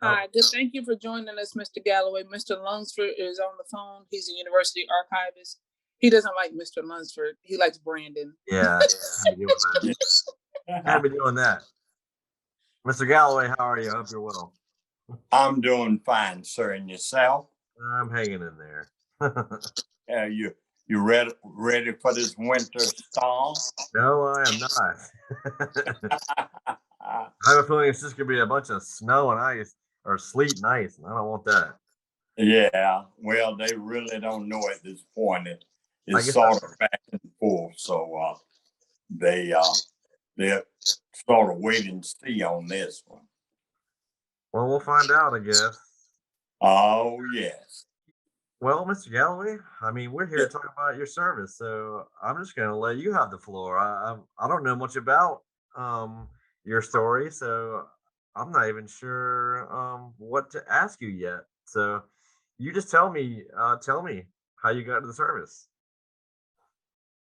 Oh, Hi, good. Thank you for joining us, Mr. Galloway. Mr. Lunsford is on the phone. He's a university archivist. He doesn't like Mr. Lunsford. He likes Brandon. yeah. Can't be doing that. Can't be doing that. Mr. Galloway, how are you? I hope you're well. I'm doing fine, sir. And yourself? I'm hanging in there. You ready for this winter storm? No, I am not. I have a feeling it's just gonna be a bunch of snow and ice or sleet and ice, and I don't want that. Yeah. Well, they really don't know at this point. I It's guess sort of back and forth, so they're sort of wait and see on this one. well, we'll find out, I guess. Oh yes. Well, Mr. Galloway, I mean, we're here to talk about your service, so I'm just gonna let you have the floor. I don't know much about your story, so I'm not even sure what to ask you yet. So you just tell me how you got to the service.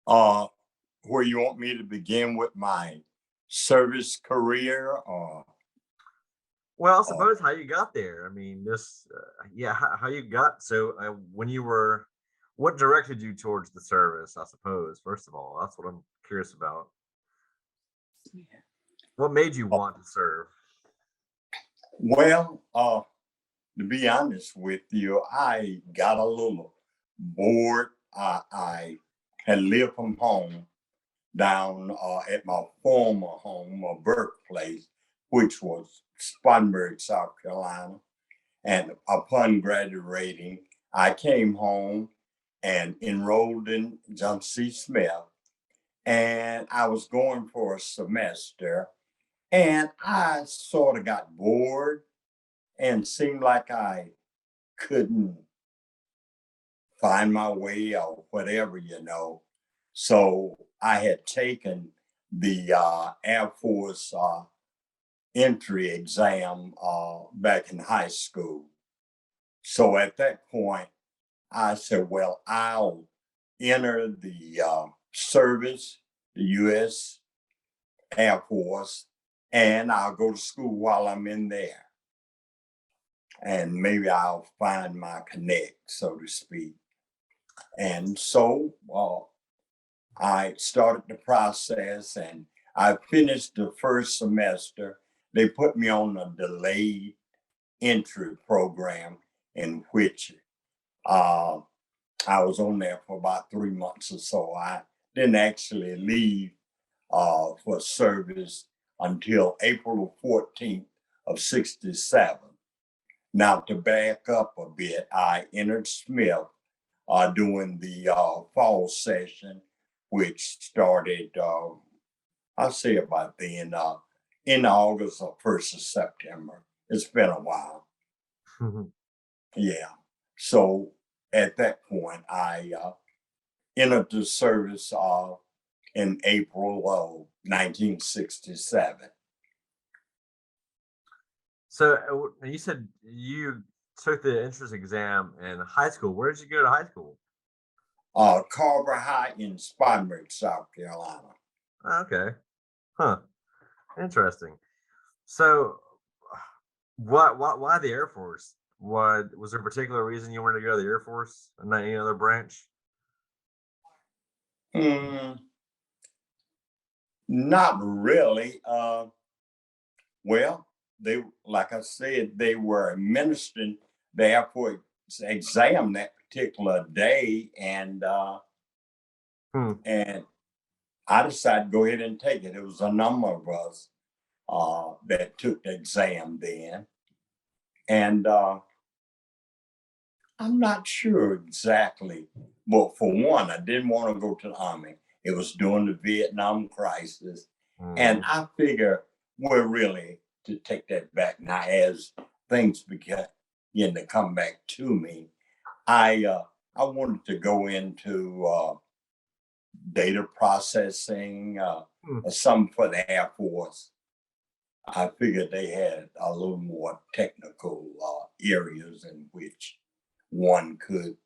Uh, where you want me to begin with my service career, Well, I or suppose how you got there. I mean, this, yeah, how you got. So when you were, what directed you towards the service? I suppose first of all, that's what I'm curious about. What made you want to serve? well, to be honest with you, I got a little bored. I had lived from home down at my former home or birthplace, which was Spartanburg, South Carolina. And upon graduating, I came home and enrolled in John C. Smith. And I was going for a semester. And I sort of got bored and seemed like I couldn't find my way or whatever. So I had taken the Air Force entry exam back in high school. So at that point, I said, well, I'll enter the service, the U.S. Air Force, and I'll go to school while I'm in there. And maybe I'll find my connect, so to speak. And so I started the process and I finished the first semester. They put me on a delayed entry program in which uh, I was on there for about 3 months or so. I didn't actually leave for service until April 14th of 67. Now, to back up a bit, I entered Smith doing the fall session, which started, I'll say about then, in August or 1st of September. It's been a while. Yeah. So at that point, I entered the service in April of 1967. So you said you took the entrance exam in high school. Where did you go to high school? Carver High in Spartanburg, South Carolina. Okay, huh? Interesting. So, why the Air Force? What was there a particular reason you wanted to go to the Air Force and not any other branch? Mm, not really. Well, they, like I said, they were administering the Air Force exam that particular day, Hmm. and I decided to go ahead and take it. It was a number of us that took the exam then, and I'm not sure exactly. But for one, I didn't want to go to the Army. It was during the Vietnam crisis. And Mm. I figure we're really to take that back now as things begin to come back to me. I wanted to go into data processing, Hmm. or something for the Air Force. I figured they had a little more technical areas in which one could,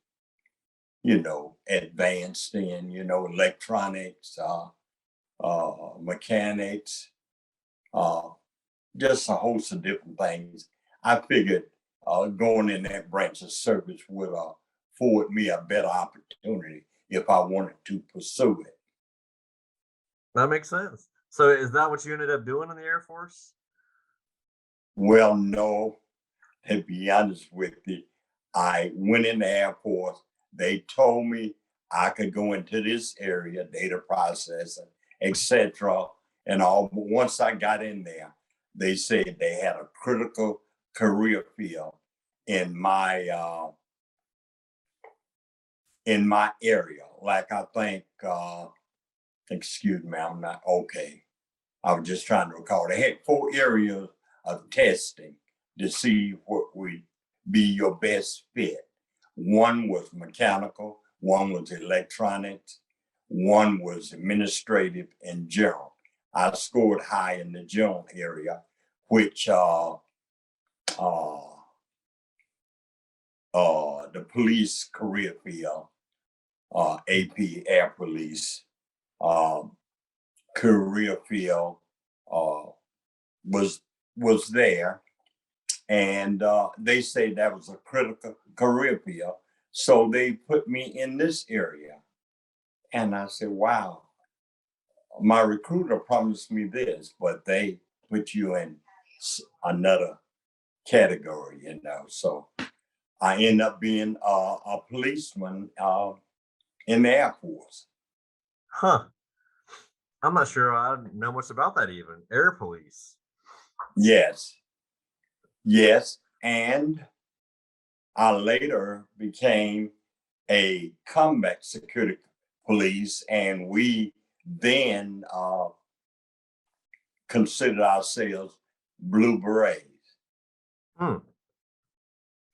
advance in, electronics, mechanics, uh, just a host of different things. I figured going in that branch of service would afford me a better opportunity if I wanted to pursue it. That makes sense. So is that what you ended up doing in the Air Force? Well, no, to be honest with you, I went in the Air Force. They told me I could go into this area, data processing, etc. and all. But once I got in there, they said they had a critical career field in my area. Like I think, excuse me, I'm not okay. I was just trying to recall. They had 4 areas of testing to see what would be your best fit. One was mechanical, one was electronics, one was administrative and general. I scored high in the general area, which uh, the police career field, AP Air Police um, career field uh, was was there, and they say that was a critical career field, so they put me in this area. And I said, "Wow, my recruiter promised me this, but they put you in another category, you know." So I end up being a policeman in the Air Force. Huh. I'm not sure I know much about that even. Air Police. Yes, yes, and I later became a combat security police, and we then considered ourselves Blue Berets. Hmm.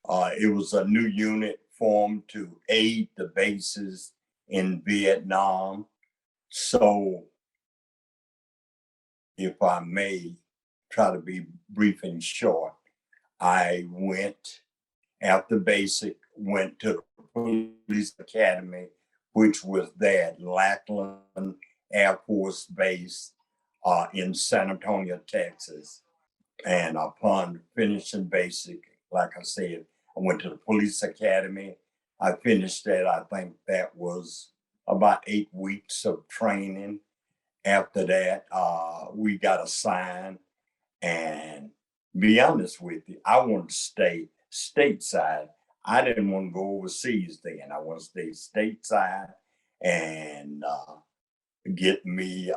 It was a new unit formed to aid the bases in Vietnam. So, if I may try to be brief and short, I went after basic, went to the police academy, which was there at Lackland Air Force Base in San Antonio, Texas. And upon finishing basic, like I said, I went to the police academy. I finished that. I think that was about 8 weeks of training. After that, we got assigned. And be honest with you, I wanted to stay stateside. I didn't want to go overseas then. I want to stay stateside and get me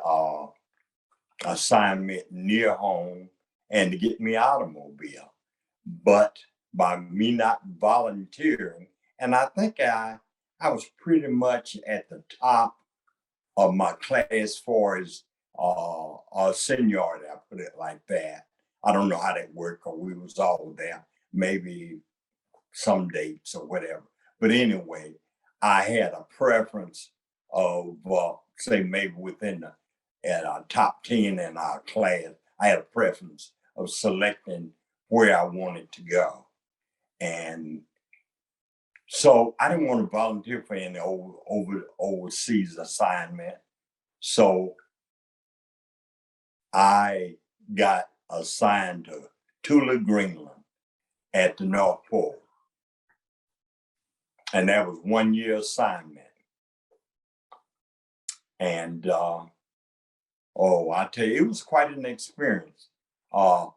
assignment near home and to get me automobile. But by me not volunteering, and I think I was pretty much at the top of my class for as seniority, I put it like that. I don't know how that worked because we was all there, maybe some dates or whatever. But anyway, I had a preference of say maybe within the at our top 10 in our class, I had a preference of selecting where I wanted to go. And so I didn't want to volunteer for any overseas assignment. So I got assigned to Tula, Greenland at the North Pole. And that was 1 year assignment. And I tell you, it was quite an experience. Uh,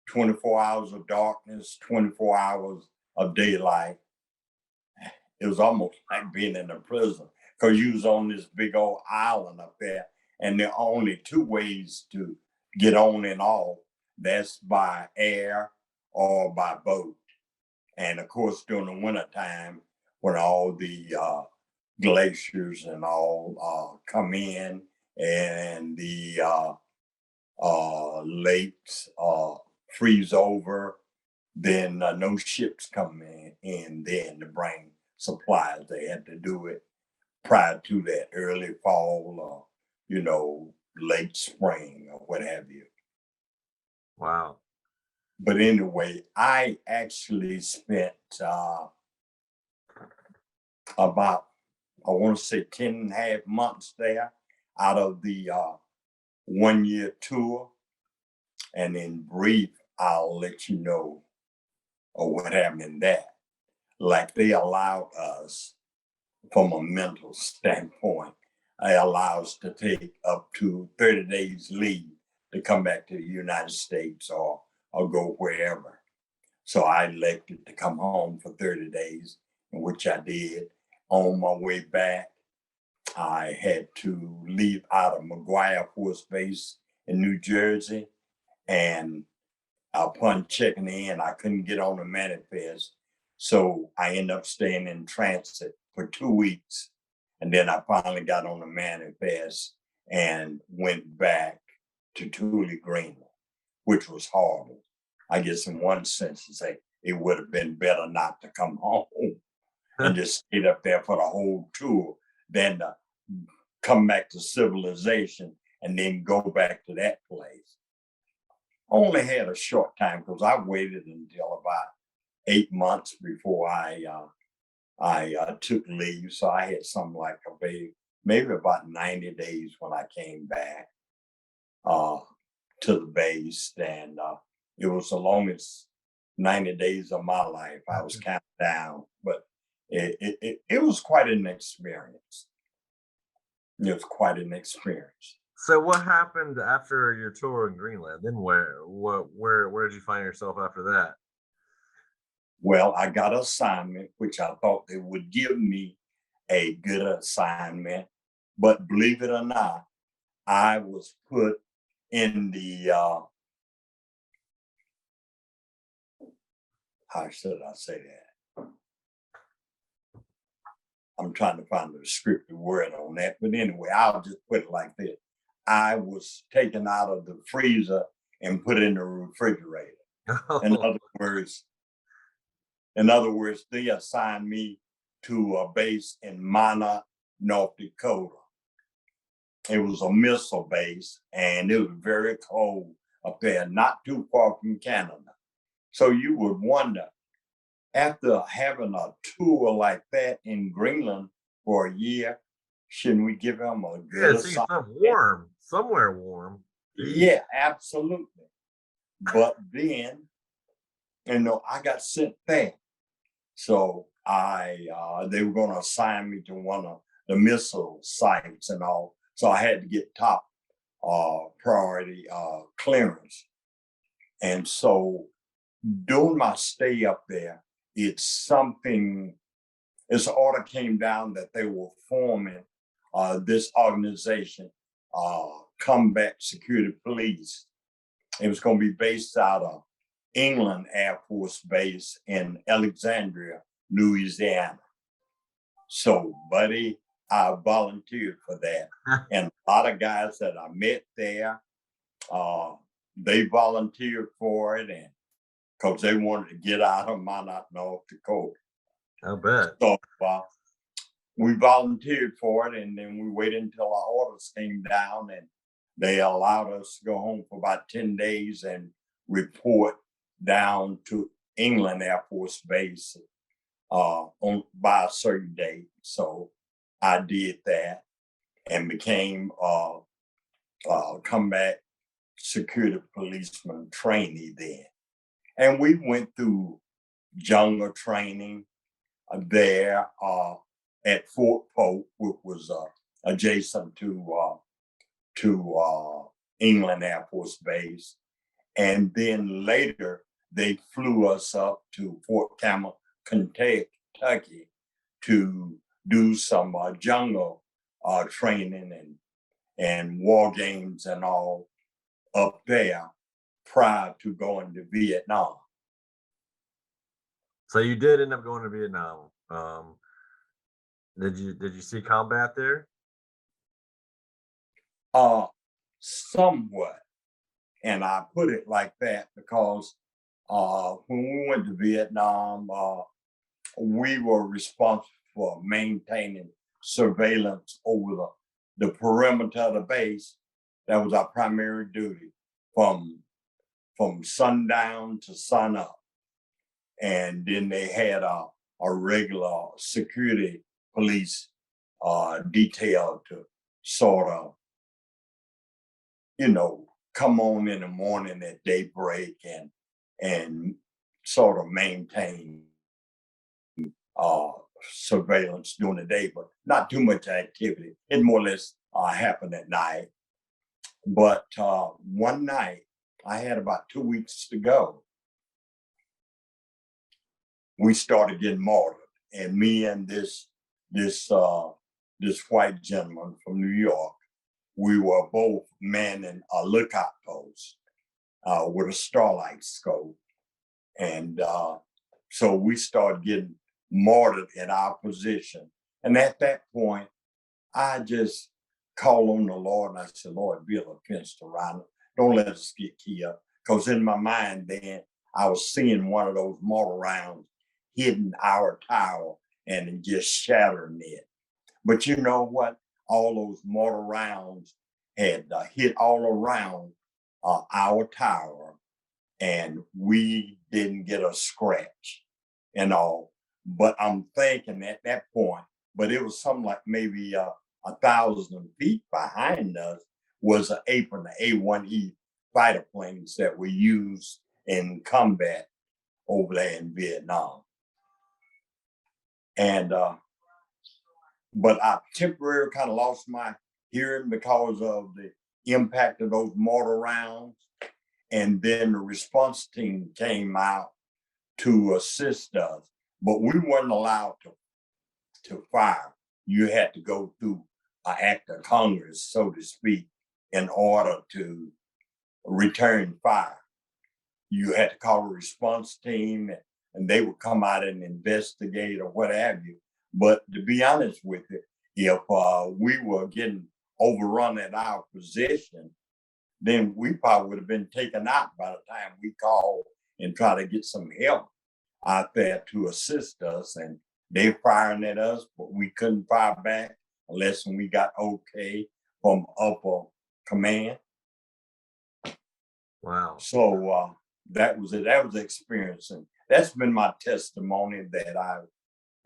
24 hours of darkness, 24 hours of daylight. It was almost like being in a prison because you was on this big old island up there, and there are only two ways to get on and off. That's by air or by boat. And of course, during the wintertime, when all the glaciers and all come in and the lakes freeze over, then no ships come in then to bring supplies. They had to do it prior to that early fall or, late spring or what have you. Wow. But anyway, I actually spent about, I want to say 10 and a half months there out of the 1 year tour. And in brief, I'll let you know or what happened in that. Like they allowed us, from a mental standpoint, they allow us to take up to 30 days leave to come back to the United States or go wherever. So I elected to come home for 30 days, in which I did. On my way back, I had to leave out of McGuire Air Force Base in New Jersey. And upon checking in, I couldn't get on the manifest. So I ended up staying in transit for 2 weeks. And then I finally got on the manifest and went back to Thule, Greenland, which was horrible. I guess in one sense to say it would have been better not to come home and just stayed up there for the whole tour than to come back to civilization and then go back to that place. Only had a short time because I waited until about 8 months before I took leave. So I had something like maybe about 90 days when I came back to the base. And it was the longest 90 days of my life. I was counting down, but it was quite an experience. It was quite an experience. So what happened after your tour in Greenland? Then where did you find yourself after that? Well, I got an assignment, which I thought they would give me a good assignment. But believe it or not, I was put in the, how should I say that? I'm trying to find the descriptive word on that. But anyway, I'll just put it like this. I was taken out of the freezer and put in the refrigerator. In other words, they assigned me to a base in Minot, North Dakota. It was a missile base, and it was very cold up there, not too far from Canada. So you would wonder, after having a tour like that in Greenland for a year, shouldn't we give them a good See, assignment? somewhere warm. Jeez. Yeah, absolutely. But then, I got sent there. So they were going to assign me to one of the missile sites and all. So I had to get top priority clearance. And so during my stay up there, this order came down that they were forming this organization, Combat Security Police. It was going to be based out of England Air Force Base in Alexandria, Louisiana. So, buddy, I volunteered for that. And a lot of guys that I met there, they volunteered for it, and because they wanted to get out of Minot, North Dakota. I bet. So we volunteered for it, and then we waited until our orders came down, and they allowed us to go home for about 10 days and report down to England Air Force Base by a certain date. So I did that and became combat security policeman trainee then. And we went through jungle training there at Fort Polk, which was adjacent to England Air Force Base. And then later, they flew us up to Fort Campbell, Kentucky, to do some jungle training and war games and all up there prior to going to Vietnam. So you did end up going to Vietnam. Did you see combat there? Somewhat. And I put it like that because when we went to Vietnam, we were responsible for maintaining surveillance over the perimeter of the base. That was our primary duty from sundown to sunup. And then they had a regular security police detail to sort of, come on in the morning at daybreak and sort of maintain uh, surveillance during the day, but not too much activity. It more or less happened at night. But one night, I had about 2 weeks to go. We started getting martyred, and me and this white gentleman from New York, we were both manning a lookout post with a starlight scope, and so we started getting martyred in our position. And at that point, I just called on the Lord and I said, Lord, build a fence around it. Don't let us get killed. Because in my mind then, I was seeing one of those mortar rounds hitting our tower and just shattering it. But you know what? All those mortar rounds had hit all around our tower, and we didn't get a scratch and all. But I'm thinking at that point, but it was something like maybe 1,000 feet behind us was an apron, the A-1E fighter planes that we used in combat over there in Vietnam. And but I temporarily kind of lost my hearing because of the impact of those mortar rounds. And then the response team came out to assist us, but we weren't allowed to fire. You had to go through an act of Congress, so to speak, in order to return fire. You had to call a response team and they would come out and investigate or what have you. But to be honest with you, if we were getting overrun at our position, then we probably would have been taken out by the time we called and try to get some help out there to assist us. And they firing at us, but we couldn't fire back unless we got okay from upper command. Wow. So that was it. That was the experience, and that's been my testimony that I've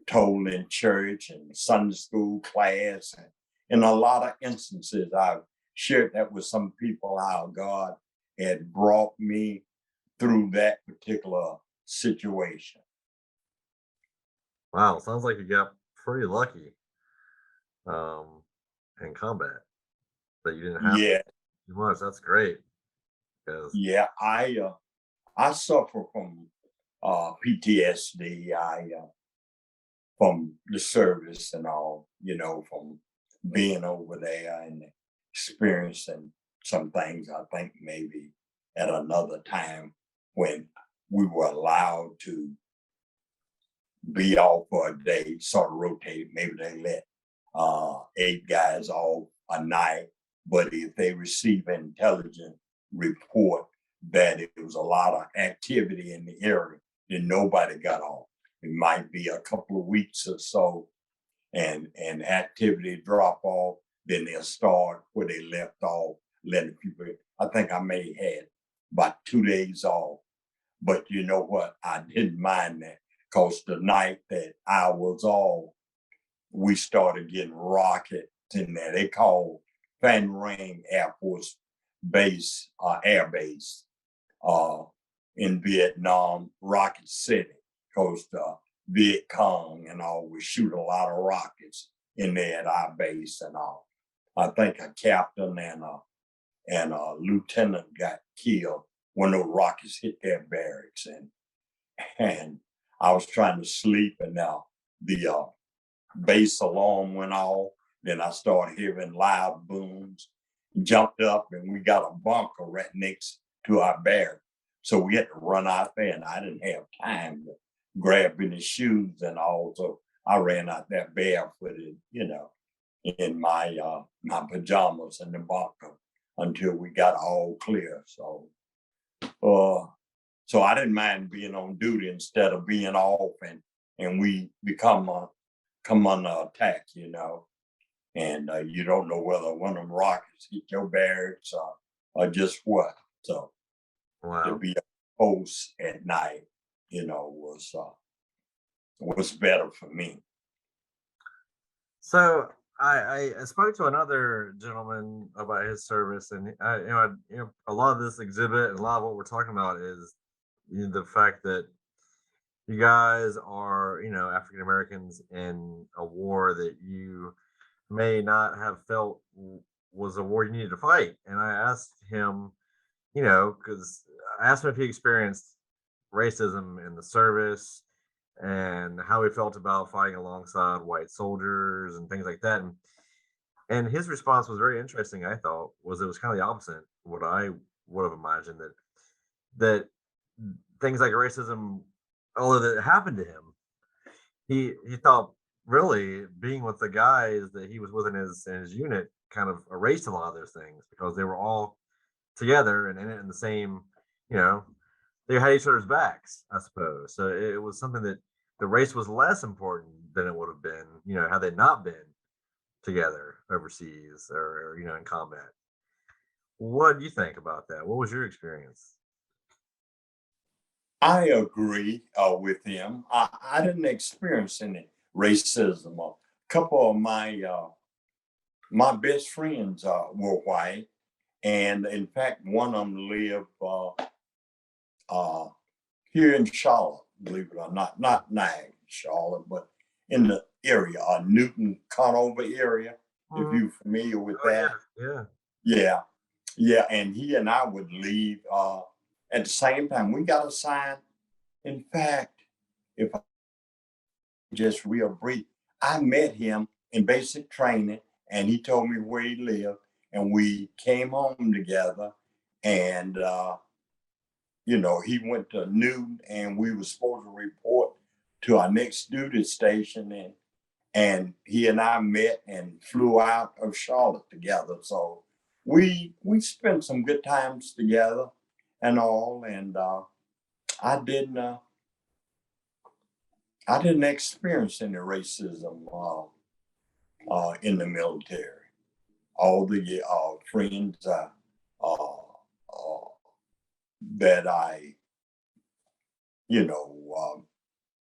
told in church and Sunday school class, and in a lot of instances I've shared that with some people how God had brought me through that particular situation. Wow. Sounds like you got pretty lucky um, in combat that you didn't have Yeah, too much. That's great. Because yeah. I suffer from PTSD. From the service and all, from being over there and experiencing some things. I think maybe at another time when we were allowed to be off for a day, sort of rotated. Maybe they let 8 guys off a night, but if they receive an intelligent report that it was a lot of activity in the area, then nobody got off. It might be a couple of weeks or so, and activity drop off. Then they'll start where they left off, letting people. I think I may have had about 2 days off, but you know what? I didn't mind that because the night that I was off, we started getting rockets in there. They called Fan Ring Air Force Base, Air Base, uh, in Vietnam, Rocket City, because the Viet Cong and all would shoot a lot of rockets in there at our base and all. I think a captain and a lieutenant got killed when those rockets hit their barracks, and I was trying to sleep, and now the base alarm went off. Then I started hearing loud booms, jumped up, and we got a bunker right next to our barracks. So we had to run out there, and I didn't have time to grab any shoes and all. So I ran out there barefooted, in my pajamas in the bunker until we got all clear. Uh, so I didn't mind being on duty instead of being off, and we come under attack. And you don't know whether one of them rockets hit your barracks or just what. So to wow. be a post at night, was better for me. So I spoke to another gentleman about his service, and a lot of this exhibit and a lot of what we're talking about is the fact that you guys are, African Americans in a war that you may not have felt was a war you needed to fight. And I asked him, because I asked him if he experienced racism in the service and how he felt about fighting alongside white soldiers and things like that. And his response was very interesting. I thought was it was kind of the opposite of what I would have imagined that things like racism, although that happened to him, he thought really being with the guys that he was with in his unit kind of erased a lot of those things because they were all together and in it in the same, you know, they had each other's backs, I suppose. So it was something that the race was less important than it would have been, had they not been together overseas or in combat. What do you think about that? What was your experience? I agree with him. I didn't experience any racism. A couple of my best friends were white, and in fact, one of them lived uh, here in Charlotte, believe it or not Niagara, Charlotte, but in the area, Newton Conover area. If Mhm. you're familiar with Oh yeah, that, yeah. yeah, yeah. And he and I would leave at the same time. We got assigned. In fact, if I just real brief, I met him in basic training, and he told me where he lived, and we came home together, and he went to Newton, and we were supposed to report to our next duty station, and he and I met and flew out of Charlotte together. So we spent some good times together and all, and I didn't uh, I didn't experience any racism in the military. All the friends that I you know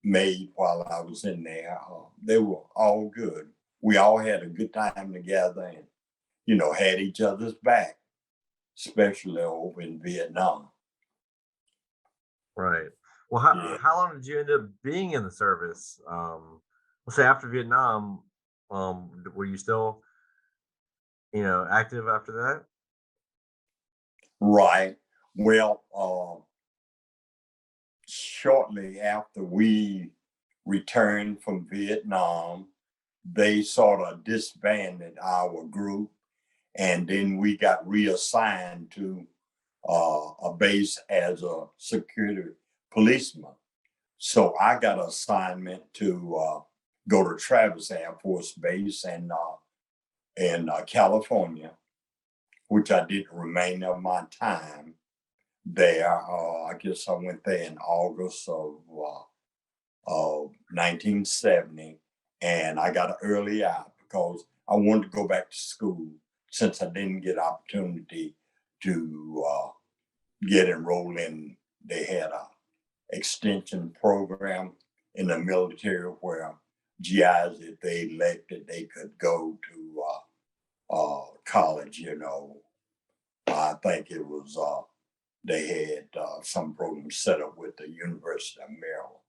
made while I was in there. They were all good. We all had a good time together and, had each other's back, especially over in Vietnam. Right. Well, how Yeah. how long did you end up being in the service? Let's say after Vietnam, were you still, active after that? Right. Well, shortly after we returned from Vietnam, they sort of disbanded our group, and then we got reassigned to a base as a security policeman. So I got an assignment to go to Travis Air Force Base in California, which I did the remainder of my time there. I guess I went there in August of 1970, and I got an early out because I wanted to go back to school since I didn't get opportunity to get enrolled in. They had a extension program in the military where GIs, if they elected, they could go to college. I think it was they had some program set up with the University of Maryland,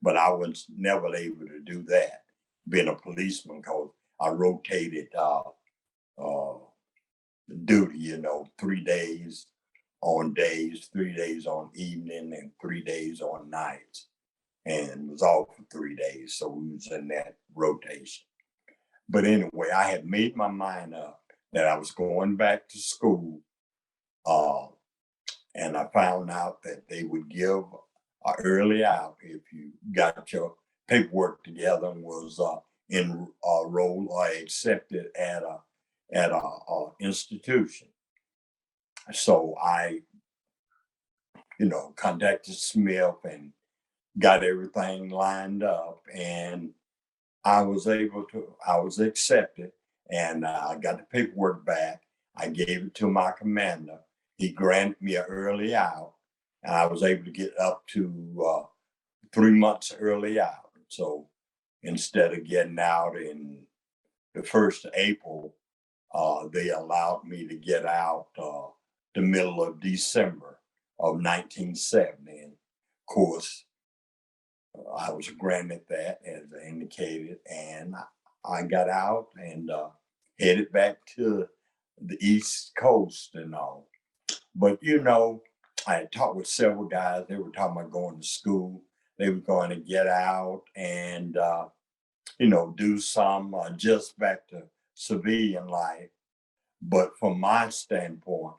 but I was never able to do that, being a policeman, because I rotated uh, duty. 3 days on days, 3 days on evening, and 3 days on nights, and was off for 3 days. So we was in that rotation. But anyway, I had made my mind up that I was going back to school, uh, and I found out that they would give an early out if you got your paperwork together and was enrolled or accepted at a institution. So I, contacted Smith and got everything lined up, and I was accepted, and I got the paperwork back. I gave it to my commander. He granted me an early out, and I was able to get up to 3 months early out. So instead of getting out in the 1st of April, they allowed me to get out the middle of December of 1970. And of course, I was granted that, as I indicated, and I got out and headed back to the East Coast and all. But I had talked with several guys. They were talking about going to school. They were going to get out and do some just back to civilian life. But from my standpoint,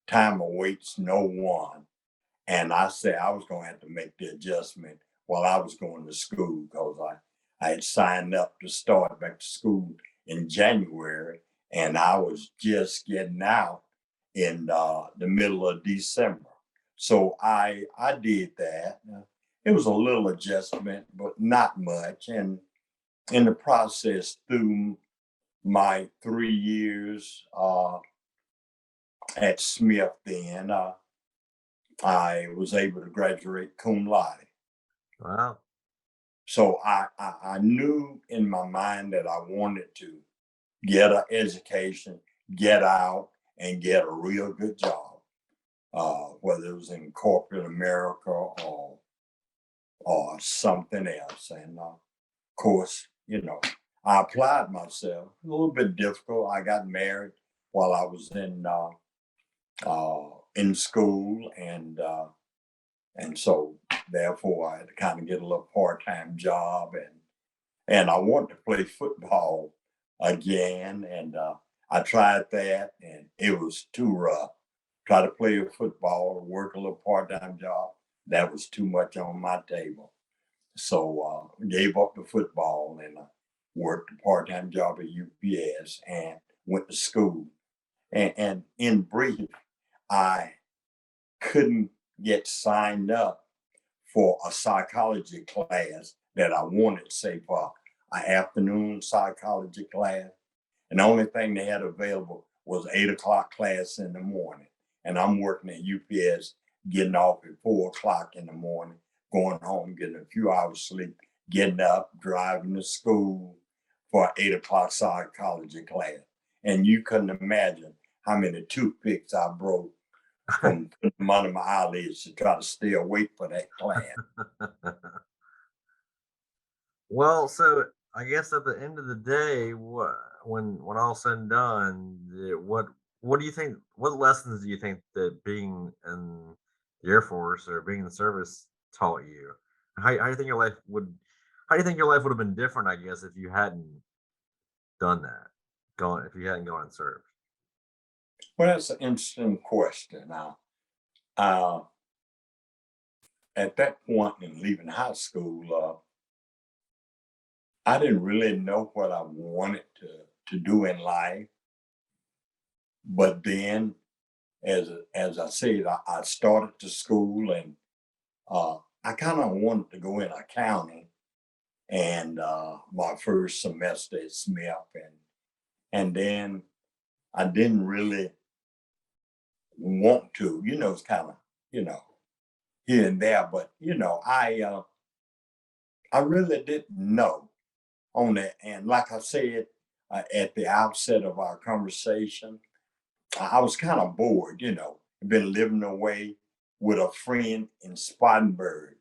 time awaits no one. And I said I was going to have to make the adjustment while I was going to school because I had signed up to start back to school in January and I was just getting out in the middle of December. So I did that. It was a little adjustment, but not much. And in the process, through my 3 years at Smith, then I was able to graduate cum laude. Wow. So I knew in my mind that I wanted to get an education, get out, and get a real good job, whether it was in corporate America or something else. And of course, I applied myself. A little bit difficult. I got married while I was in school, and so therefore I had to kind of get a little part-time job, and I wanted to play football again, and I tried that, and it was too rough. Try to play football, work a little part-time job. That was too much on my table. So gave up the football and worked a part-time job at UPS and went to school. And in brief, I couldn't get signed up for a psychology class that I wanted, say for an afternoon psychology class. And the only thing they had available was 8 o'clock class in the morning. And I'm working at UPS, getting off at 4 o'clock in the morning, going home, getting a few hours sleep, getting up, driving to school for an 8 o'clock psychology class. And you couldn't imagine how many toothpicks I broke from putting them under my eyelids to try to stay awake for that class. Well, so I guess at the end of the day, when all's said and done, what do you think? What lessons do you think that being in the Air Force or being in the service taught you? How do you think your life would? How do you think your life would have been different? I guess if you hadn't done that, gone if you hadn't gone and served. Well, that's an interesting question. Now, uh, at that point in leaving high school, I didn't really know what I wanted to do in life. But then, as I said, I started to school, and I kind of wanted to go in accounting. And my first semester at Smith, and then I didn't really want to. It's kind of you know here and there, but I really didn't know on that. And like I said at the outset of our conversation, I was kind of bored. Been living away with a friend in Spartanburg,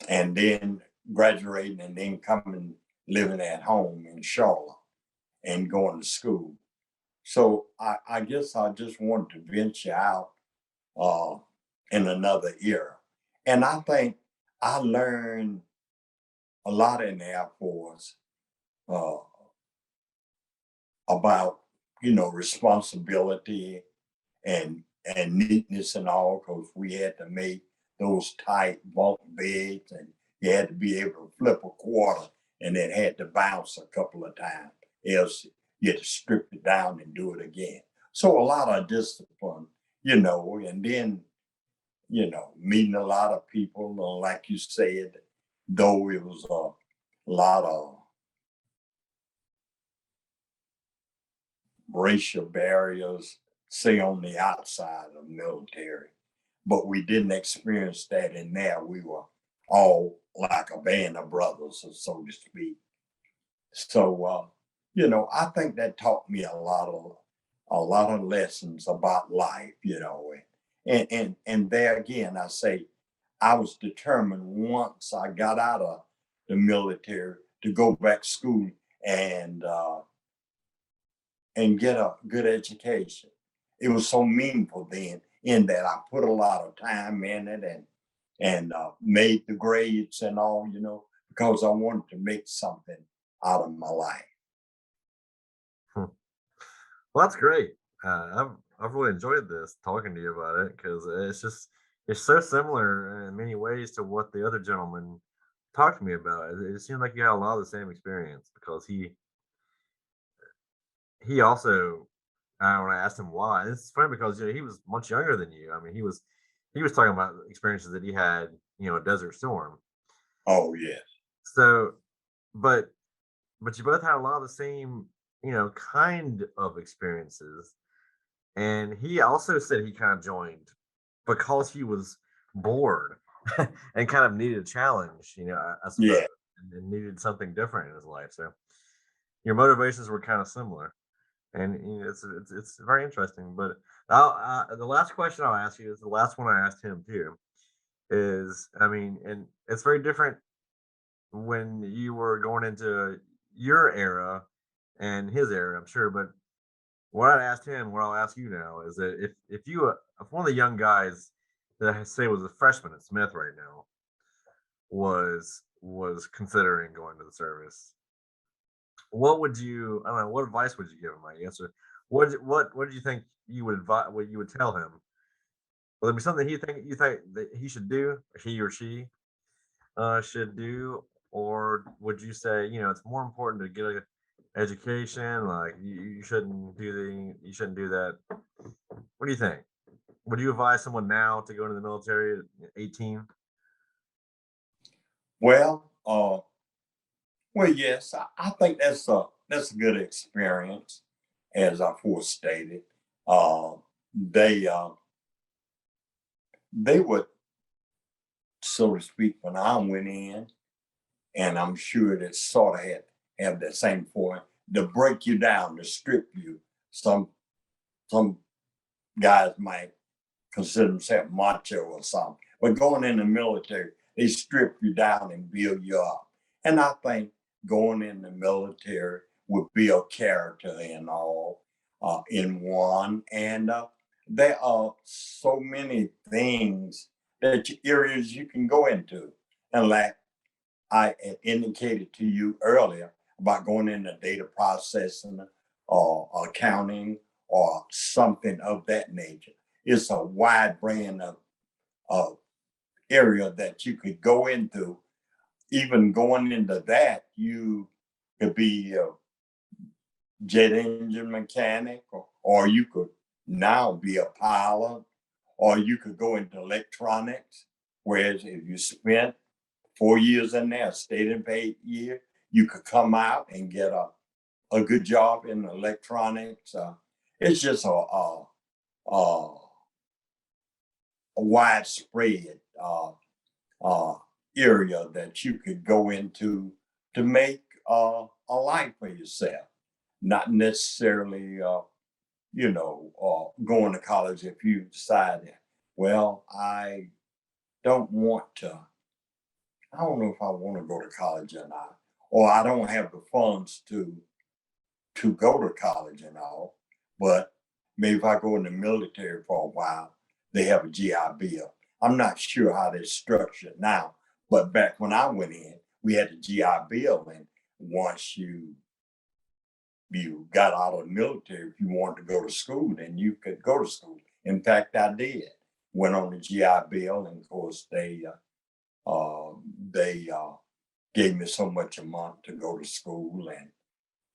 and then graduating, and then coming living at home in Charlotte and going to school. So I guess I just wanted to venture out uh, in another era. And I think I learned a lot in the Air Force uh, about, responsibility and neatness and all, because we had to make those tight bunk beds, and you had to be able to flip a quarter and then had to bounce a couple of times. Else you had to strip it down and do it again. So a lot of discipline, and then, meeting a lot of people, like you said, though it was a lot of racial barriers, say on the outside of military, but we didn't experience that in there. We were all like a band of brothers, so to speak. So, I think that taught me a lot of lessons about life, and there again, I say I was determined once I got out of the military to go back to school and uh, and get a good education. It was so meaningful then in that I put a lot of time in it and made the grades and all, because I wanted to make something out of my life. Hmm. Well, that's great. I've really enjoyed this talking to you about it because it's so similar in many ways to what the other gentleman talked to me about. It seemed like you had a lot of the same experience because he also when I asked him why, it's funny because he was much younger than you. I mean, he was talking about experiences that he had, a Desert Storm. Oh yeah, So, but but you both had a lot of the same, kind of experiences. And he also said he kind of joined because he was bored and kind of needed a challenge, I suppose, yeah. and needed something different in his life. So your motivations were kind of similar, and it's very interesting. But the last question I'll ask you is the last one I asked him too. Is I mean, and it's very different when you were going into your era and his era, I'm sure. But what I asked him, what I'll ask you now is that if one of the young guys that I say was a freshman at Smith right now was considering going to the service, what would you I don't know, what advice would you give him, I guess, or what do you think you would advise what you would tell him? Will it be something you think that he should do, he or she should do, or would you say, it's more important to get a education, like you shouldn't do that? What do you think? Would you advise someone now to go into the military at 18? Well, yes, I think that's a good experience, as I first stated. Uh, they they would, so to speak, when I went in, and I'm sure that sort of had have that same point to break you down, to strip you. Some guys might consider themselves macho or something, but going in the military, they strip you down and build you up. And I think going in the military would build character and all in one. And there are so many things areas you can go into, and like I had indicated to you earlier about going into data processing or accounting or something of that nature. It's a wide range of area that you could go into. Even going into that, you could be a jet engine mechanic, or you could now be a pilot, or you could go into electronics. Whereas if you spent 4 years in there, stayed in for 8 years, you could come out and get a good job in electronics. It's just a widespread uh, area that you could go into to make a life for yourself, not necessarily, going to college if you decide, well, don't want to I don't know if I want to go to college or not, or I don't have the funds to go to college and all. But maybe if I go in the military for a while, they have a GI Bill. I'm not sure how they're structured now, but back when I went in, we had the GI Bill, and once you got out of the military, if you wanted to go to school, then you could go to school. In fact, I did. Went on the GI Bill, and of course they gave me so much a month to go to school,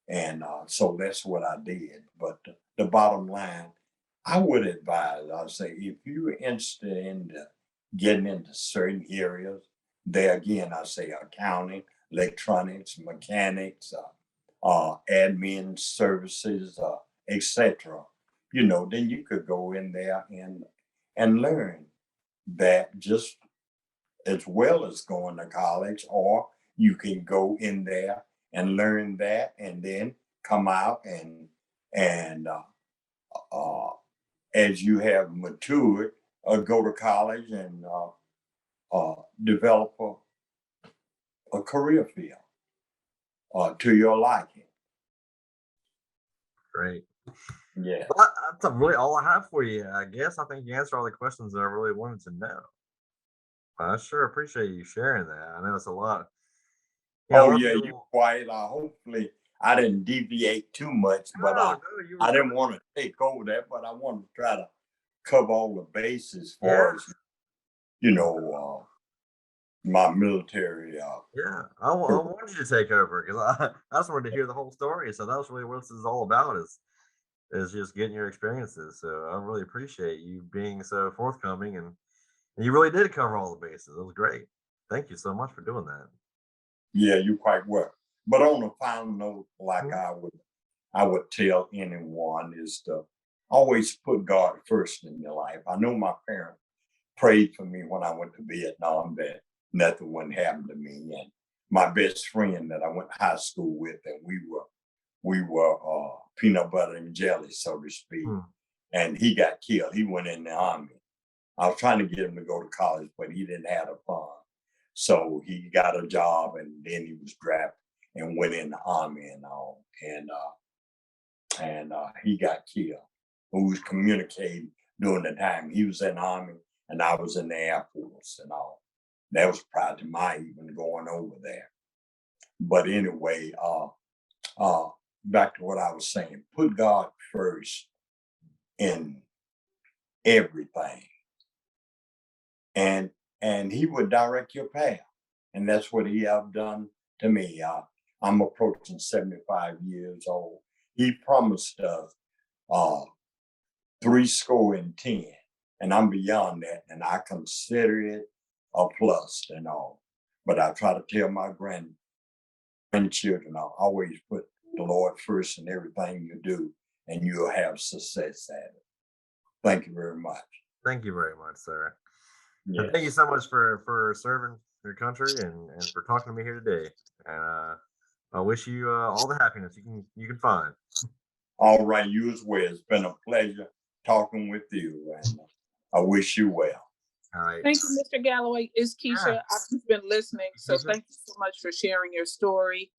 and so that's what I did. But the bottom line, I would advise, I'd say, if you're interested in getting into certain areas, there again, I say accounting, electronics, mechanics, admin services, etc. Then you could go in there and learn that just as well as going to college, or you can go in there and learn that, and then come out and uh, as you have matured, go to college develop a career field to your liking. Great. Yeah. Well, that's really all I have for you. I guess I think you answered all the questions that I really wanted to know. I sure appreciate you sharing that. I know it's a lot. Yeah, a Oh lot of yeah, you people. quiet. Hopefully, I didn't deviate too much, but No, no, you were I didn't great. want to take over that. But I wanted to try to cover all the bases as Yeah, far as my military. yeah. I wanted you to take over because I just wanted to hear the whole story. So that was really what this is all about is just getting your experiences. So I really appreciate you being so forthcoming and you really did cover all the bases. It was great. Thank you so much for doing that. Yeah, you quite well. But on a final note, like Mhm. I would tell anyone is to always put God first in your life. I know my parents prayed for me when I went to Vietnam that nothing wouldn't happen to me. And my best friend that I went to high school with, and we were peanut butter and jelly, so to speak. Hmm. And he got killed. He went in the army. I was trying to get him to go to college, but he didn't have the fund. So he got a job, and then he was drafted and went in the army and all. And he got killed. Who was communicating during the time he was in the army, and I was in the Air Force and all. That was prior to my even going over there. But anyway, uh, back to what I was saying. Put God first in everything, and He would direct your path, and that's what He have done to me. I'm approaching 75 years old. He promised us uh, 70, and I'm beyond that, and I consider it a plus and all. But I try to tell my grandchildren, I'll always put the Lord first in everything you do, and you'll have success at it. Thank you very much. Thank you very much, sir. And thank you Yes. so much for serving your country and for talking to me here today. And I wish you all the happiness you can find. All right, you as well. It's been a pleasure talking with you, and I wish you well. All right. Thank you, Mr. Galloway. It's Yeah. Keisha. I've just been listening. So Keisha. thank you so much for sharing your story.